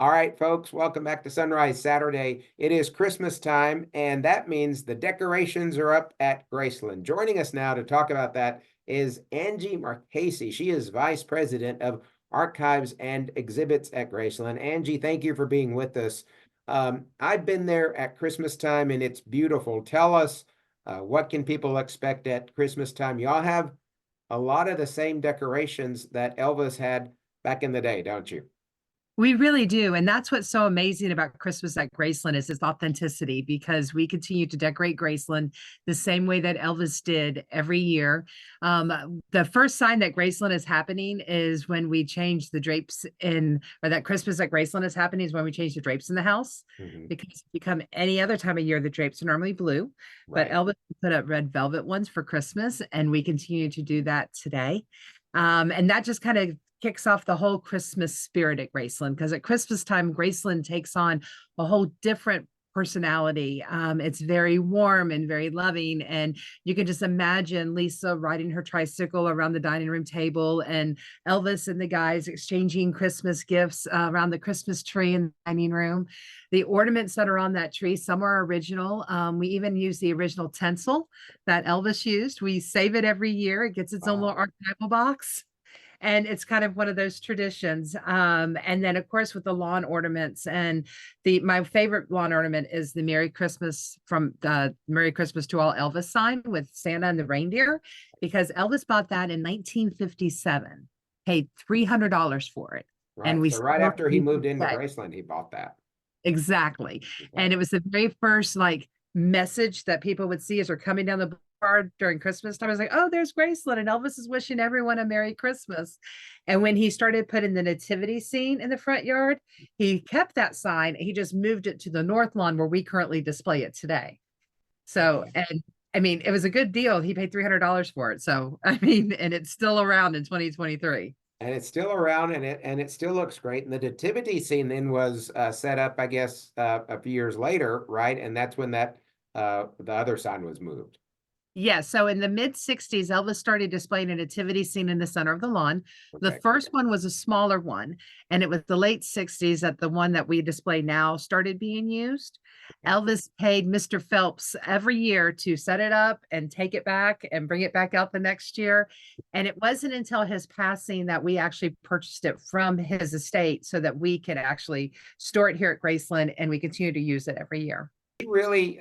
All right, folks, welcome back to Sunrise Saturday. It is Christmas time, and that means the decorations are up at Graceland. Joining us now to talk about that is Angie Marchese. She is Vice President of Archives and Exhibits at Graceland. Angie, thank you for being with us. I've been there at Christmas time, and it's beautiful. Tell us, what can people expect at Christmas time? Y'all have a lot of the same decorations that Elvis had back in the day, don't you? We really do. And that's what's so amazing about Christmas at Graceland is its authenticity because we continue to decorate Graceland the same way that Elvis did every year. The first sign that Graceland is happening is when we change the drapes or that Christmas at Graceland is happening is when we change the drapes in the house. Because if you come any other time of year, the drapes are normally blue, but Right. Elvis put up red velvet ones for Christmas, and we continue to do that today. And that just kind of kicks off the whole Christmas spirit at Graceland because at Christmas time, Graceland takes on a whole different personality. It's very warm and very loving. And you can just imagine Lisa riding her tricycle around the dining room table and Elvis and the guys exchanging Christmas gifts around the Christmas tree in the dining room. The ornaments that are on that tree, some are original. We even use the original tinsel that Elvis used. We save it every year. It gets its own little Wow. archival box, and it's kind of one of those traditions. And then of course with the lawn ornaments, and the my favorite lawn ornament is the Merry Christmas from the Merry Christmas to All Elvis sign with Santa and the reindeer, because Elvis bought that in 1957, paid $300 for it, and Right. we So right still after he use it moved into today. Graceland, he bought that. Exactly. Okay. And it was the very first like message that people would see as they're coming down the boulevard during Christmas time. I was like, oh, there's Graceland, and Elvis is wishing everyone a Merry Christmas. And when he started putting the nativity scene in the front yard, he kept that sign. He just moved it to the north lawn where we currently display it today. So, Okay. and I mean, it was a good deal. He paid $300 for it. So, I mean, and it's still around in 2023. And it's still around, and it still looks great. And the nativity scene then was set up, I guess, a few years later, right? And that's when that the other sign was moved. Yeah, so in the mid 60s, Elvis started displaying a nativity scene in the center of the lawn. The Okay. first one was a smaller one, and it was the late 60s that the one that we display now started being used. Okay. Elvis paid Mr. Phelps every year to set it up and take it back and bring it back out the next year. And it wasn't until his passing that we actually purchased it from his estate so that we could actually store it here at Graceland, and we continue to use it every year. He really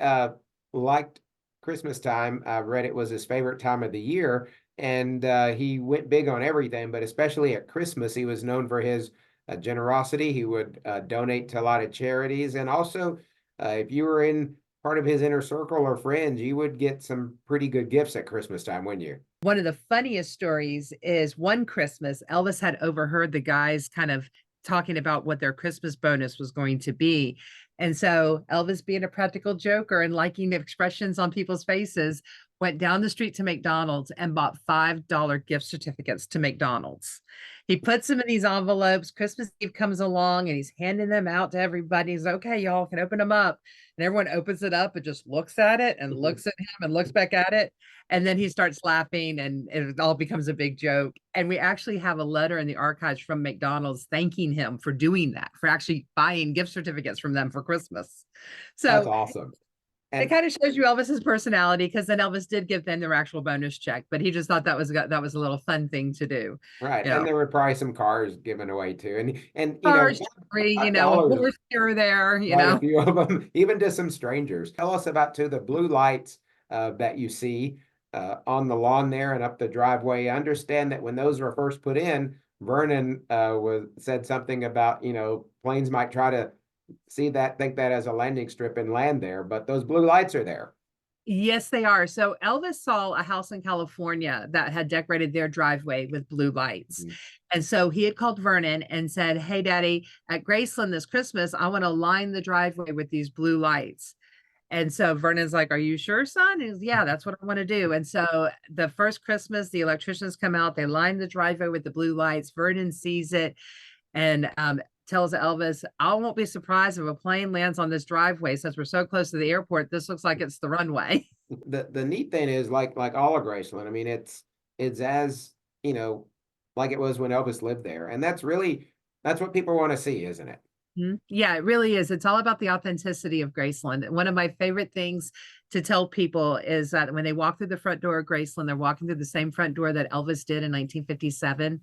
liked Christmas time. I read it was his favorite time of the year, and he went big on everything, but especially at Christmas, he was known for his generosity. He would donate to a lot of charities, and also, if you were in part of his inner circle or friends, you would get some pretty good gifts at Christmas time, wouldn't you? One of the funniest stories is one Christmas, Elvis had overheard the guys kind of talking about what their Christmas bonus was going to be. And so Elvis, being a practical joker and liking the expressions on people's faces, went down the street to McDonald's and bought $5 gift certificates to McDonald's. He puts them in these envelopes. Christmas Eve comes along and he's handing them out to everybody. He's okay, y'all can open them up. And everyone opens it up and just looks at it and looks at him and looks back at it. And then he starts laughing and it all becomes a big joke. And we actually have a letter in the archives from McDonald's thanking him for doing that, for actually buying gift certificates from them for Christmas. That's So awesome. it And kind of shows you Elvis's personality, because then Elvis did give them their actual bonus check, but he just thought that was a little fun thing to do. right, You and know, there were probably some cars given away too, and cars free, a $5. horse here or there, Quite a few of them, even to some strangers. Tell us about too the blue lights that you see on the lawn there and up the driveway. I understand that when those were first put in, Vernon said something about, planes might try to think that as a landing strip and land there, but those blue lights are there. Yes, they are. So Elvis saw a house in California that had decorated their driveway with blue lights. Mhm. And so he had called Vernon and said, hey, Daddy, at Graceland this Christmas, I want to line the driveway with these blue lights. And so Vernon's like, are you sure, son? He's, yeah, that's what I want to do. And so the first Christmas, the electricians come out, they line the driveway with the blue lights. Vernon sees it and tells Elvis, I won't be surprised if a plane lands on this driveway. Since we're so close to the airport, this looks like it's the runway. The neat thing is like all of Graceland. I mean, it's as like it was when Elvis lived there, and that's what people want to see, isn't it? Yeah, it really is. It's all about the authenticity of Graceland. One of my favorite things to tell people is that when they walk through the front door of Graceland, they're walking through the same front door that Elvis did in 1957,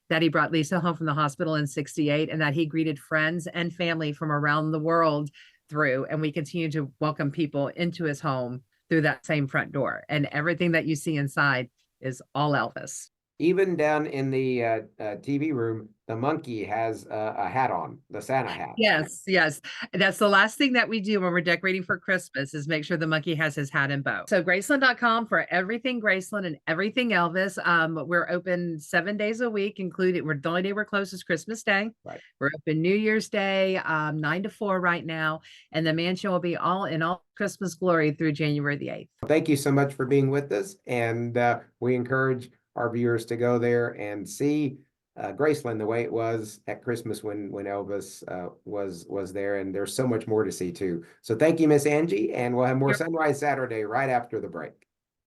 that he brought Lisa home from the hospital in 68, and that he greeted friends and family from around the world through. And we continue to welcome people into his home through that same front door. And everything that you see inside is all Elvis. Even down in the TV room, the monkey has a hat on, the Santa hat. Yes, yes. That's the last thing that we do when we're decorating for Christmas is make sure the monkey has his hat and bow. So Graceland.com for everything Graceland and everything Elvis. We're open 7 days a week, including the only day we're closed is Christmas Day. Right. We're open New Year's Day, 9 to 4 right now. And the mansion will be all in all Christmas glory through January the 8th. Thank you so much for being with us. And we encourage our viewers to go there and see Graceland the way it was at Christmas when Elvis was there. And there's so much more to see too. So thank you, Miss Angie, and we'll have more Sunrise Saturday right after the break.